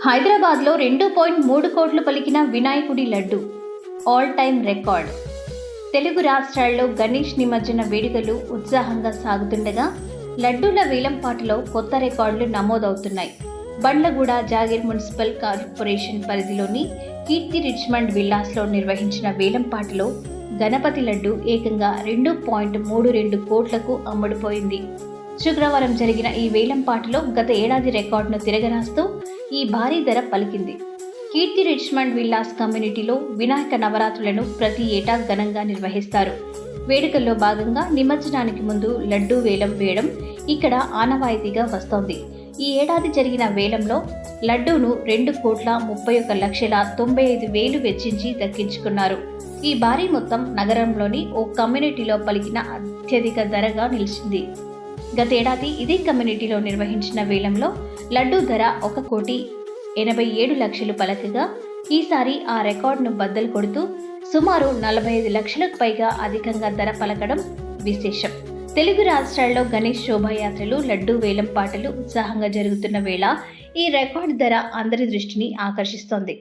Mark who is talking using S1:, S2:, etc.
S1: హైదరాబాద్లో 2.3 కోట్లు పలికిన వినాయకుడి laddu all time record. Telugu రాష్ట్రాల్లో గణేష్ నిమజ్జన వేడుకలు ఉత్సాహంగా సాగుతుండగా లడ్డూల వేలంపాటలో కొత్త రికార్డులు నమోదవుతున్నాయి. బండ్లగూడ జాగీర్ మున్సిపల్ కార్పొరేషన్ పరిధిలోని కీర్తి రిచ్మండ్ విల్లాస్లో నిర్వహించిన వేలంపాటలో గణపతి లడ్డు ఏకంగా 2.32 కోట్లకు అమ్ముడుపోయింది. శుక్రవారం జరిగిన ఈ వేలంపాటలో గత ఏడాది రికార్డును తిరగరాస్తూ ఈ భారీ ధర పలికింది. కీర్తి రిచ్మండ్ విల్లాస్ కమ్యూనిటీలో వినాయక నవరాత్రులను ప్రతి ఏటా ఘనంగా నిర్వహిస్తారు. వేడుకల్లో భాగంగా నిమజ్జనానికి ముందు లడ్డూ వేలం వేయడం ఇక్కడ ఆనవాయితీగా వస్తోంది. ఈ ఏడాది జరిగిన వేలంలో లడ్డూను 2,31,95,000 వెచ్చించి దక్కించుకున్నారు. ఈ భారీ మొత్తం నగరంలోని ఓ కమ్యూనిటీలో పలికిన అత్యధిక ధరగా నిలిచింది. గతేడాది ఇదే కమ్యూనిటీలో నిర్వహించిన వేలంలో లడ్డూ ధర 1,87,00,000 పలకగా ఈసారి ఆ రికార్డును బద్దలు కొడుతూ సుమారు 45 లక్షలకు పైగా అధికంగా ధర పలకడం విశేషం. తెలుగు రాష్ట్రాల్లో గణేష్ శోభాయాత్రలు, లడ్డూ వేలం పాటలు ఉత్సాహంగా జరుగుతున్న వేళ ఈ రికార్డు ధర అందరి దృష్టిని ఆకర్షిస్తోంది.